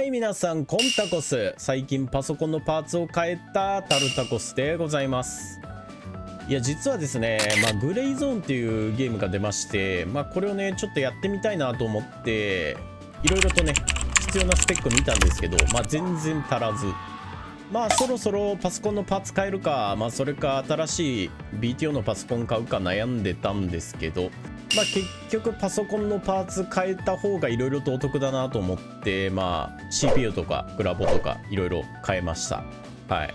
はい皆さん、コンタコス。最近パソコンのパーツを変えたタルタコスでございます。いや実はですね、グレイゾーンっていうゲームが出まして、これをねちょっとやってみたいなと思っていろいろとね必要なスペック見たんですけど、全然足らず、そろそろパソコンのパーツ変えるか、それか新しい BTO のパソコン買うか悩んでたんですけど、結局パソコンのパーツ変えた方がいろいろとお得だなと思って、CPU とかグラボとかいろいろ変えました。はい。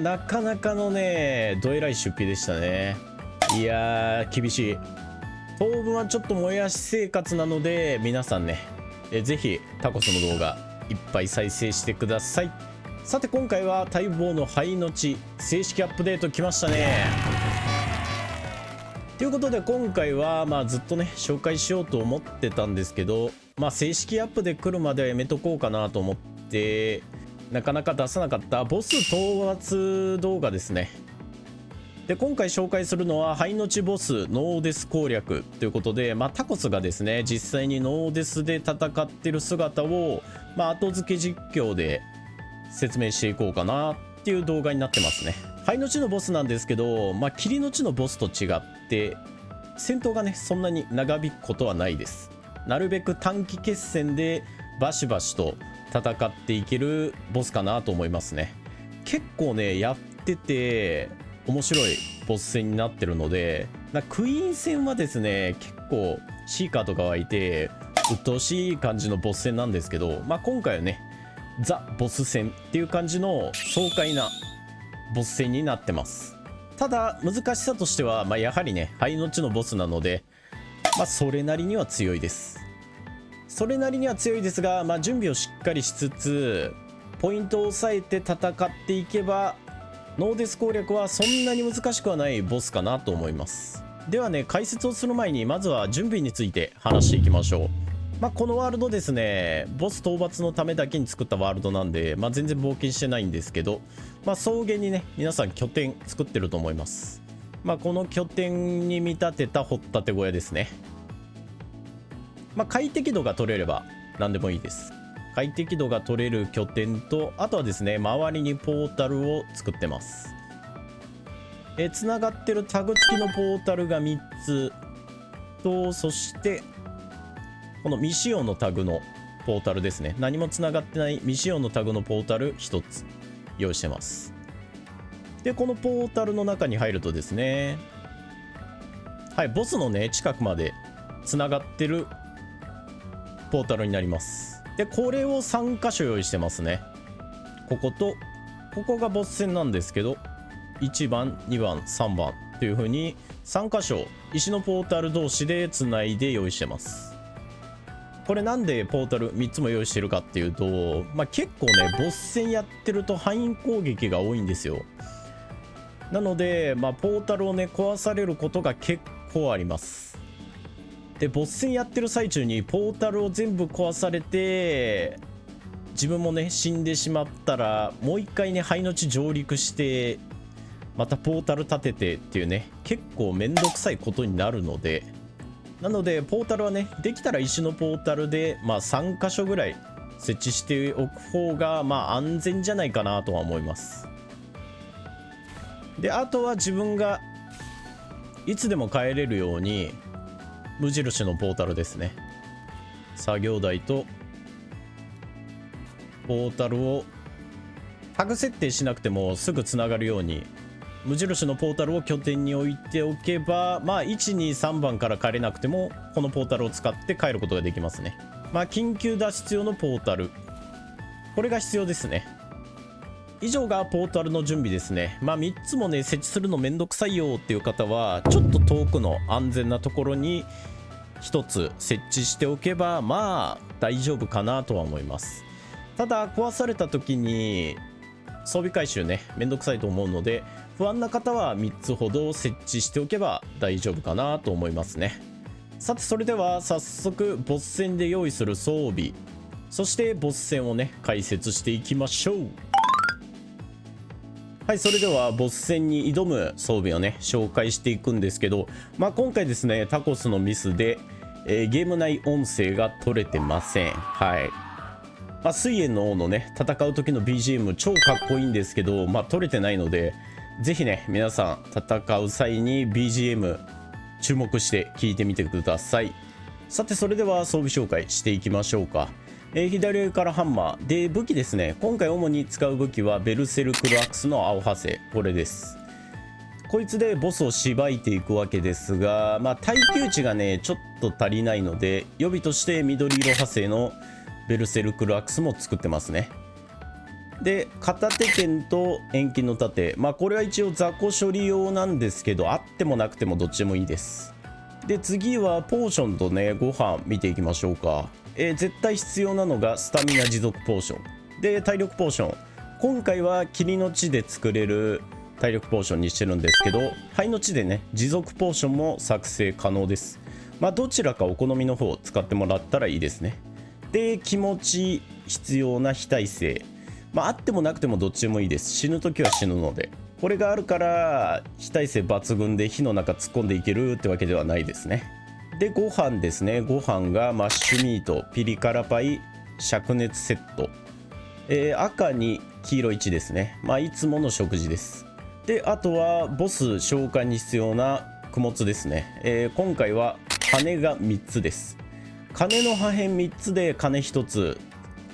なかなかのねどえらい出費でしたね。いやー厳しい。当分はちょっともやし生活なので、皆さんねぜひタコスの動画いっぱい再生してください。さて今回は待望の灰の地正式アップデート来ましたね。ということで今回はずっとね紹介しようと思ってたんですけど、正式アップで来るまではやめとこうかなと思ってなかなか出さなかったボス討伐動画ですね。で今回紹介するのは灰の地ボスノーデス攻略ということで、タコスがですね実際にノーデスで戦ってる姿を、後付け実況で説明していこうかなっていう動画になってますね。灰の地のボスなんですけど、霧の地のボスと違って戦闘がねそんなに長引くことはないです。なるべく短期決戦でバシバシと戦っていけるボスかなと思いますね。結構ねやってて面白いボス戦になってるので、クイーン戦はですね結構シーカーとかはいて鬱陶しい感じのボス戦なんですけど、今回はねザ・ボス戦っていう感じの爽快なボス戦になってます。ただ難しさとしては、やはりね灰の地のボスなので、それなりには強いです。それなりには強いですが、準備をしっかりしつつポイントを抑えて戦っていけばノーデス攻略はそんなに難しくはないボスかなと思います。ではね解説をする前にまずは準備について話していきましょう。このワールドですねボス討伐のためだけに作ったワールドなんで、全然冒険してないんですけど、草原にね皆さん拠点作ってると思います。この拠点に見立てた掘ったて小屋ですね。快適度が取れれば何でもいいです。快適度が取れる拠点と、あとはですね周りにポータルを作ってます。つながってるタグ付きのポータルが3つと、そしてこの未使用のタグのポータルですね。何もつながってない未使用のタグのポータル1つ用意してます。でこのポータルの中に入るとですね、はい、ボスのね近くまでつながってるポータルになります。でこれを3箇所用意してますね。こことここがボス戦なんですけど、1番2番3番という風に3箇所石のポータル同士でつないで用意してます。これなんでポータル3つも用意してるかっていうと、結構ねボス戦やってると範囲攻撃が多いんですよ。なのでポータルをね壊されることが結構あります。でボス戦やってる最中にポータルを全部壊されて自分もね死んでしまったら、もう一回ね灰の地上陸してまたポータル立ててっていうね結構めんどくさいことになるので、なのでポータルはねできたら石のポータルで3箇所ぐらい設置しておく方が安全じゃないかなとは思います。であとは自分がいつでも帰れるように無印のポータルですね。作業台とポータルをタグ設定しなくてもすぐつながるように無印のポータルを拠点に置いておけば、123番から帰れなくてもこのポータルを使って帰ることができますね。緊急脱出用のポータル、これが必要ですね。以上がポータルの準備ですね。3つもね設置するのめんどくさいよっていう方はちょっと遠くの安全なところに1つ設置しておけば大丈夫かなとは思います。ただ壊された時に装備回収ねめんどくさいと思うので、不安な方は3つほど設置しておけば大丈夫かなと思いますね。さてそれでは早速ボス戦で用意する装備、そしてボス戦をね解説していきましょう。はい、それではボス戦に挑む装備をね紹介していくんですけど、今回ですねタコスのミスで、ゲーム内音声が取れてません。はい、水炎の王のね戦う時の BGM 超かっこいいんですけど、撮れてないので、ぜひね皆さん戦う際に BGM 注目して聞いてみてください。さてそれでは装備紹介していきましょうか。左上からハンマーで、武器ですね。今回主に使う武器はベルセルクルアクスの青派生、これです。こいつでボスをしばいていくわけですが、耐久値がねちょっと足りないので、予備として緑色派生のベルセルクルアクスも作ってますね。で片手剣と遠近の盾、これは一応雑魚処理用なんですけど、あってもなくてもどっちでもいいです。で次はポーションとねご飯見ていきましょうか。絶対必要なのがスタミナ持続ポーションで、体力ポーション、今回は霧の地で作れる体力ポーションにしてるんですけど、灰の地でね持続ポーションも作成可能です。どちらかお好みの方を使ってもらったらいいですね。で気持ち必要な非耐性、あってもなくてもどっちでもいいです。死ぬ時は死ぬので、これがあるから非耐性抜群で火の中突っ込んでいけるってわけではないですね。でご飯ですね。ご飯がマッシュミート、ピリ辛パイ、灼熱セット、赤に黄色1ですね。いつもの食事です。であとはボス召喚に必要な供物ですね。今回は鐘が3つです。鐘の破片3つで鐘1つ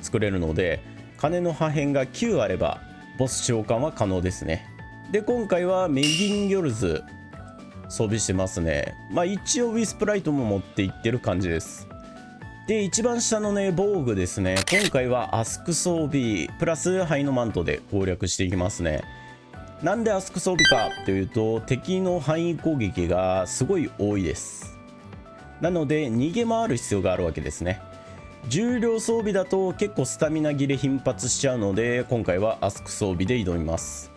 作れるので、鐘の破片が9あればボス召喚は可能ですね。で今回はメギンギョルズ装備してますね。一応ウィスプライトも持っていってる感じです。で一番下のね防具ですね。今回はアスク装備プラス灰のマントで攻略していきますね。なんでアスク装備かというと、敵の範囲攻撃がすごい多いです。なので逃げ回る必要があるわけですね。重量装備だと結構スタミナ切れ頻発しちゃうので、今回はアスク装備で挑みます。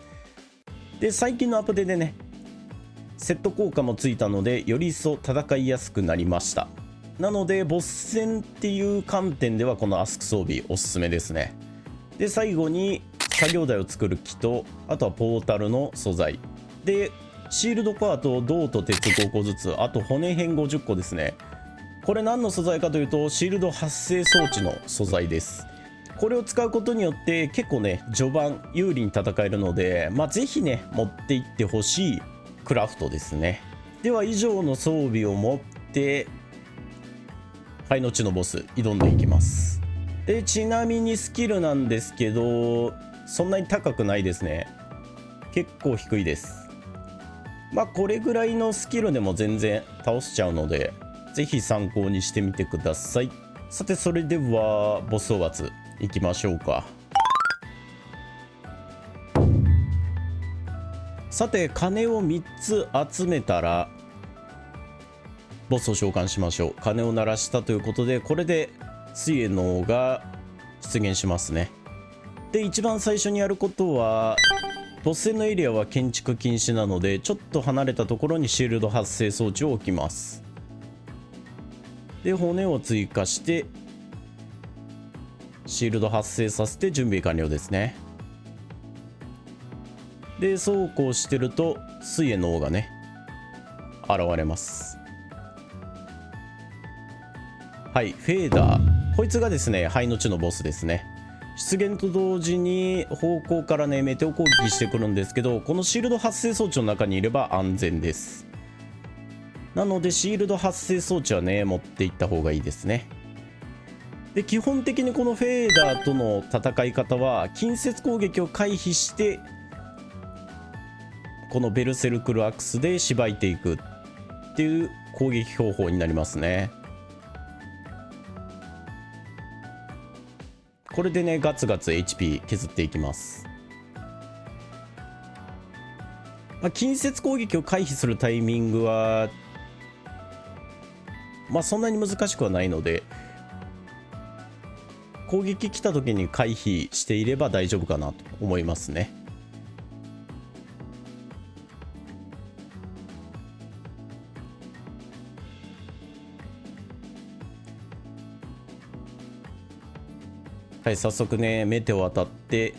で最近のアップデートでねセット効果もついたので、より一層戦いやすくなりました。なのでボス戦っていう観点ではこのアスク装備おすすめですね。で最後に作業台を作る木と、あとはポータルの素材で、シールドパート銅と鉄5個ずつ、あと骨片50個ですね。これ何の素材かというと、シールド発生装置の素材です。これを使うことによって結構ね序盤有利に戦えるので、ぜひね持っていってほしいクラフトですね。では以上の装備を持って灰の地のボス挑んでいきます。でちなみにスキルなんですけど、そんなに高くないですね。結構低いです。これぐらいのスキルでも全然倒しちゃうので、ぜひ参考にしてみてください。さてそれではボス討伐いきましょうか。さて鐘を3つ集めたらボスを召喚しましょう。鐘を鳴らしたということで、これで水炎の王が出現しますね。で一番最初にやることは、ボス戦のエリアは建築禁止なので、ちょっと離れたところにシールド発生装置を置きます。で骨を追加してシールド発生させて準備完了ですね。でそうこうしてると水炎の王がね現れます。はい、フェーダー、こいつがですね灰の地のボスですね。出現と同時に方向からねメテオ攻撃してくるんですけど、このシールド発生装置の中にいれば安全です。なのでシールド発生装置はね持っていった方がいいですね。で基本的にこのフェーダーとの戦い方は近接攻撃を回避してこのベルセルクルアクスでしばいていくっていう攻撃方法になりますね。これでねガツガツ HP 削っていきます。近接攻撃を回避するタイミングはそんなに難しくはないので、攻撃来た時に回避していれば大丈夫かなと思いますね。はい、早速ねメテオ当たって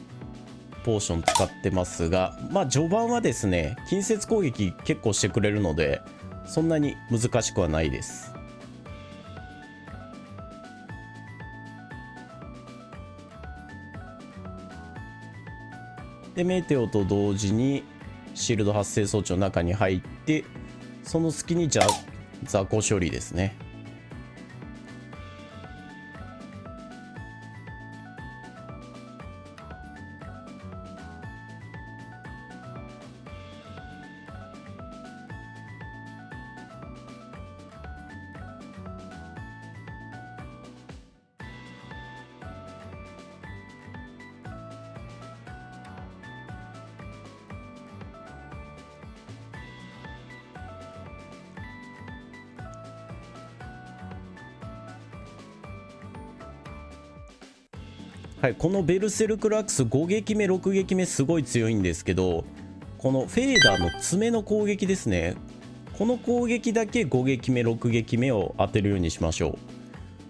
ポーション使ってますが、序盤はですね近接攻撃結構してくれるのでそんなに難しくはないです。でメテオと同時にシールド発生装置の中に入って、その隙に雑魚処理ですね。はい、このベルセルクラックス5撃目6撃目すごい強いんですけど、このフェーダーの爪の攻撃ですね、この攻撃だけ5撃目6撃目を当てるようにしましょう。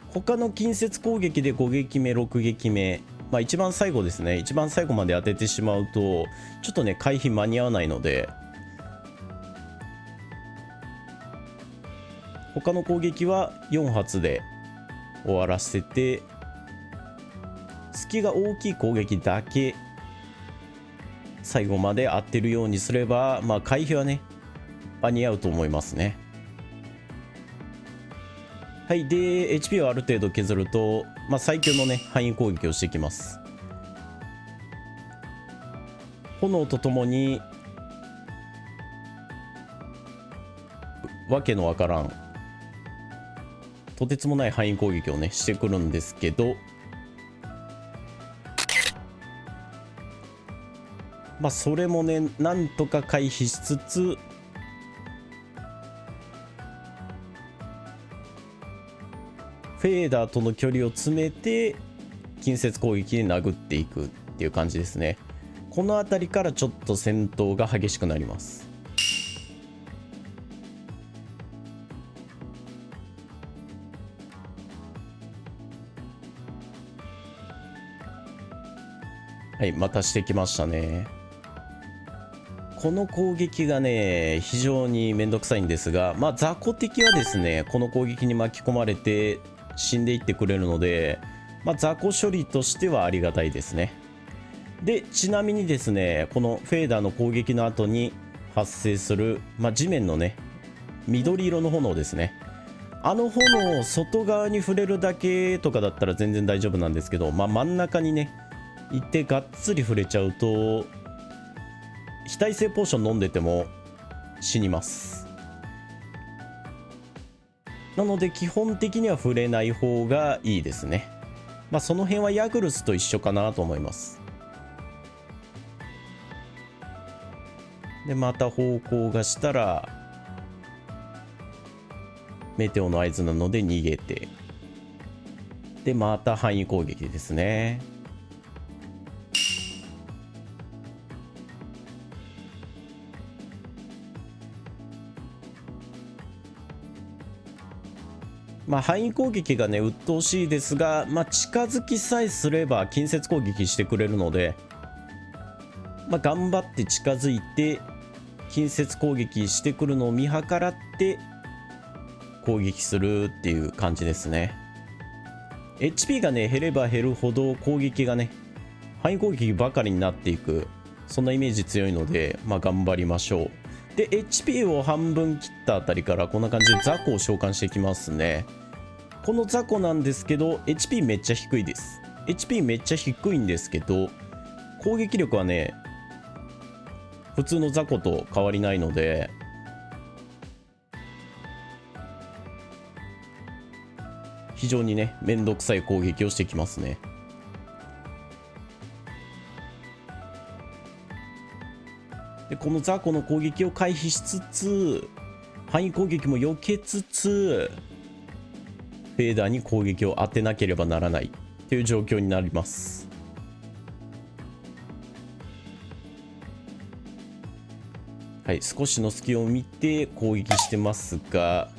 他の近接攻撃で5撃目6撃目、まあ一番最後ですね、一番最後まで当ててしまうとちょっとね回避間に合わないので、他の攻撃は4発で終わらせて、隙が大きい攻撃だけ最後まで当てるようにすれば、まあ回避はね間に合うと思いますね。はい、で HP をある程度削ると、まあ、最強のね範囲攻撃をしてきます。炎とともにわけのわからんとてつもない範囲攻撃をねしてくるんですけど、まあそれもねなんとか回避しつつ、フェーダーとの距離を詰めて近接攻撃で殴っていくっていう感じですね。この辺りからちょっと戦闘が激しくなります。はい、またしてきましたね。この攻撃がね非常にめんどくさいんですが、まあ雑魚敵はですねこの攻撃に巻き込まれて死んでいってくれるので、まあ、雑魚処理としてはありがたいですね。でちなみにですね、このフェーダーの攻撃の後に発生する、まあ、地面のね緑色の炎ですね、あの炎を外側に触れるだけとかだったら全然大丈夫なんですけど、まあ、真ん中にね行ってがっつり触れちゃうと非耐性ポーション飲んでても死にます。なので基本的には触れない方がいいですね。まあその辺はヤグルスと一緒かなと思います。でまた方向がしたらメテオの合図なので逃げて、でまた範囲攻撃ですね。まあ範囲攻撃がね鬱陶しいですが、まあ、近づきさえすれば近接攻撃してくれるので、まあ、頑張って近づいて近接攻撃してくるのを見計らって攻撃するっていう感じですね。 HP がね減れば減るほど攻撃がね範囲攻撃ばかりになっていく、そんなイメージ強いので、まあ、頑張りましょう。で HP を半分切ったあたりからこんな感じで雑魚を召喚していきますね。この雑魚なんですけど HP めっちゃ低いです。 HP めっちゃ低いんですけど攻撃力はね普通の雑魚と変わりないので、非常にねめんどくさい攻撃をしてきますね。でこの雑魚の攻撃を回避しつつ範囲攻撃も避けつつフェーダーに攻撃を当てなければならないという状況になります。はい、少しの隙を見て攻撃してますが、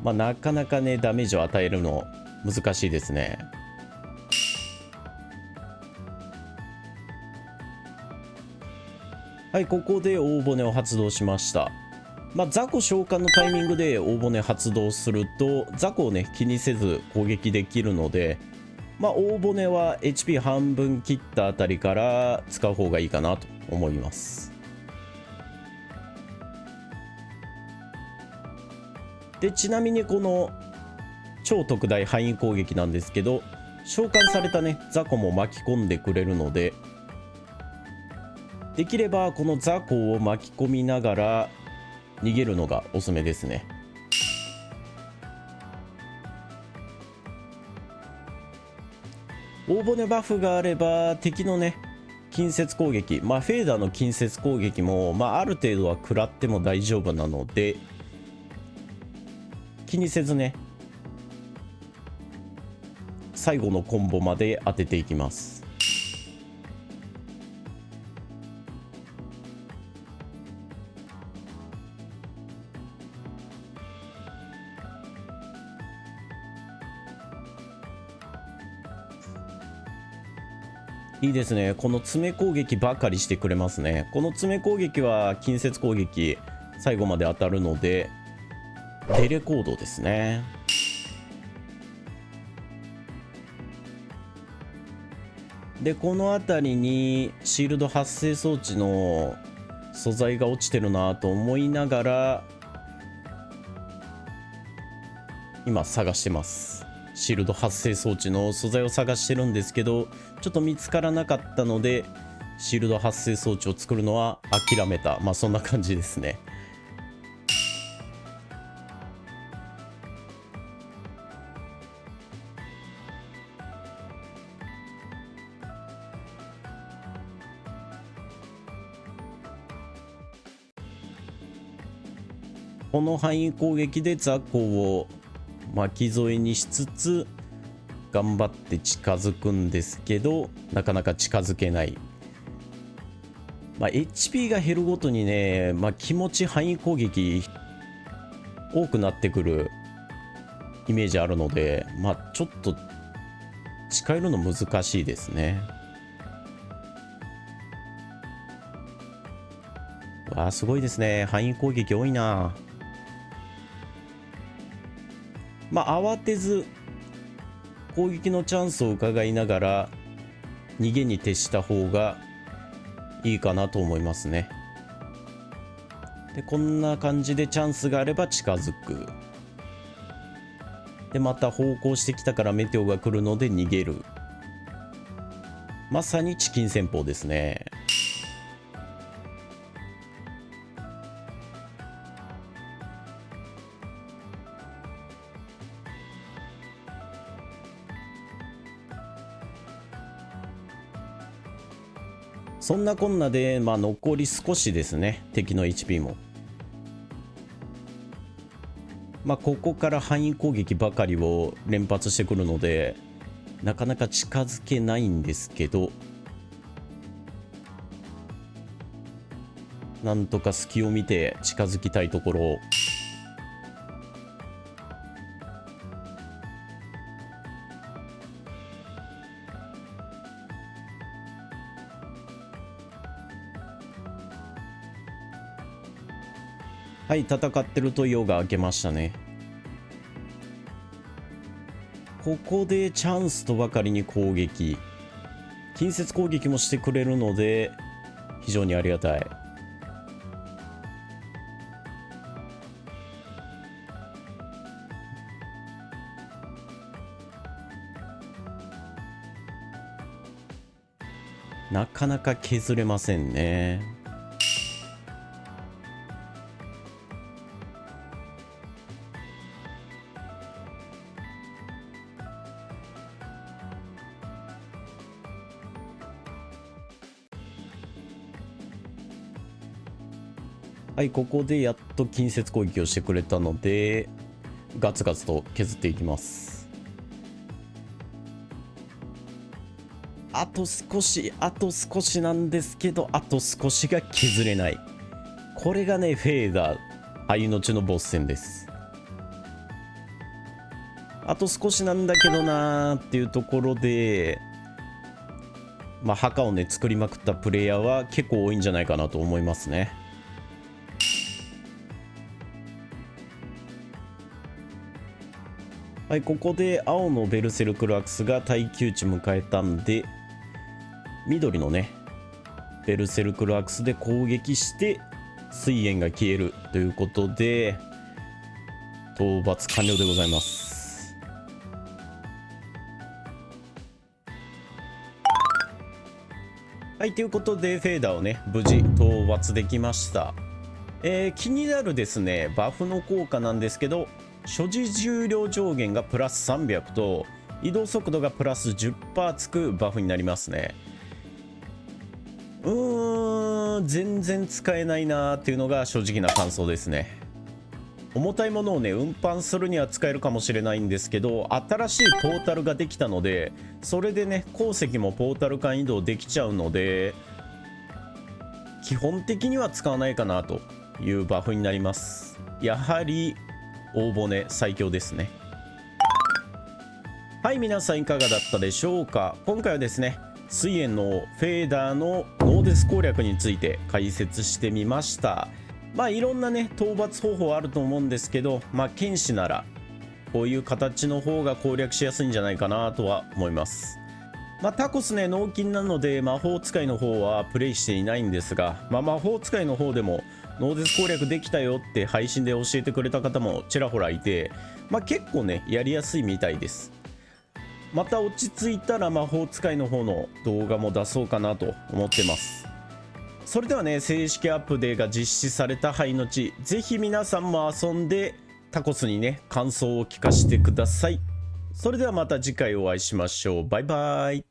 まあ、なかなかねダメージを与えるの難しいですね。はい、ここで大骨を発動しました。まあ、雑魚召喚のタイミングで大骨発動すると雑魚をね気にせず攻撃できるので、まあ大骨は HP 半分切ったあたりから使う方がいいかなと思います。でちなみにこの超特大範囲攻撃なんですけど、召喚されたね雑魚も巻き込んでくれるので、できればこの雑魚を巻き込みながら逃げるのがおすすめですね。大骨バフがあれば敵のね近接攻撃、まあフェーダーの近接攻撃も、まあ、ある程度は食らっても大丈夫なので気にせずね最後のコンボまで当てていきます。いいですね。この詰め攻撃ばかりしてくれますね。この詰め攻撃は近接攻撃最後まで当たるのでデレコードですね。でこの辺りにシールド発生装置の素材が落ちてるなと思いながら今探してます。シールド発生装置の素材を探してるんですけどちょっと見つからなかったのでシールド発生装置を作るのは諦めた、まあそんな感じですね。この範囲攻撃で雑魚を巻き添えにしつつ頑張って近づくんですけどなかなか近づけない。まあ、HP が減るごとにね、まあ、気持ち範囲攻撃多くなってくるイメージあるので、まあ、ちょっと近寄るの難しいですね。わあすごいですね。範囲攻撃多いな。まあ慌てず攻撃のチャンスを伺いながら逃げに徹した方がいいかなと思いますね。でこんな感じでチャンスがあれば近づく。でまた方向してきたからメテオが来るので逃げる。まさにチキン戦法ですね。そんなこんなで、まあ、残り少しですね。敵の HP も。まあ、ここから範囲攻撃ばかりを連発してくるので、なかなか近づけないんですけど、なんとか隙を見て近づきたいところ。はい、戦ってると夜が明けましたね。ここでチャンスとばかりに攻撃。近接攻撃もしてくれるので、非常にありがたい。なかなか削れませんね。はい、ここでやっと近接攻撃をしてくれたのでガツガツと削っていきます。あと少しなんですけど、あと少しが削れない。これがねフェーダー相のちのボス戦です。あと少しなんだけどなーっていうところで、まあ墓をね作りまくったプレイヤーは結構多いんじゃないかなと思いますね。はい、ここで青のベルセルクラックスが耐久値迎えたんで、緑のねベルセルクラックスで攻撃して水炎が消えるということで討伐完了でございます。はい、ということでフェーダーをね無事討伐できました。気になるですねバフの効果なんですけど、所持重量上限がプラス300と移動速度がプラス 10% つくバフになりますね。全然使えないなーっていうのが正直な感想ですね。重たいものをね運搬するには使えるかもしれないんですけど、新しいポータルができたのでそれでね鉱石もポータル間移動できちゃうので基本的には使わないかなというバフになります。やはり大骨最強ですね。はい、皆さんいかがだったでしょうか。今回はですね水炎のフェーダーのノーデス攻略について解説してみました。いろんなね討伐方法あると思うんですけど、剣士ならこういう形の方が攻略しやすいんじゃないかなとは思います。タコスね脳筋なので魔法使いの方はプレイしていないんですが、魔法使いの方でもノーデス攻略できたよって配信で教えてくれた方もちらほらいて、結構ねやりやすいみたいです。また落ち着いたら魔法使いの方の動画も出そうかなと思ってます。それではね正式アップデーが実施された灰の地、ぜひ皆さんも遊んでタコスにね感想を聞かせてください。それではまた次回お会いしましょう。バイバイ。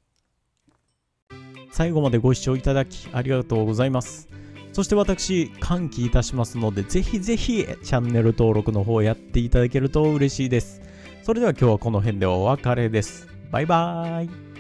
最後までご視聴いただきありがとうございます。そして私歓喜いたしますのでぜひぜひチャンネル登録の方やっていただけると嬉しいです。それでは今日はこの辺でお別れです。バイバーイ。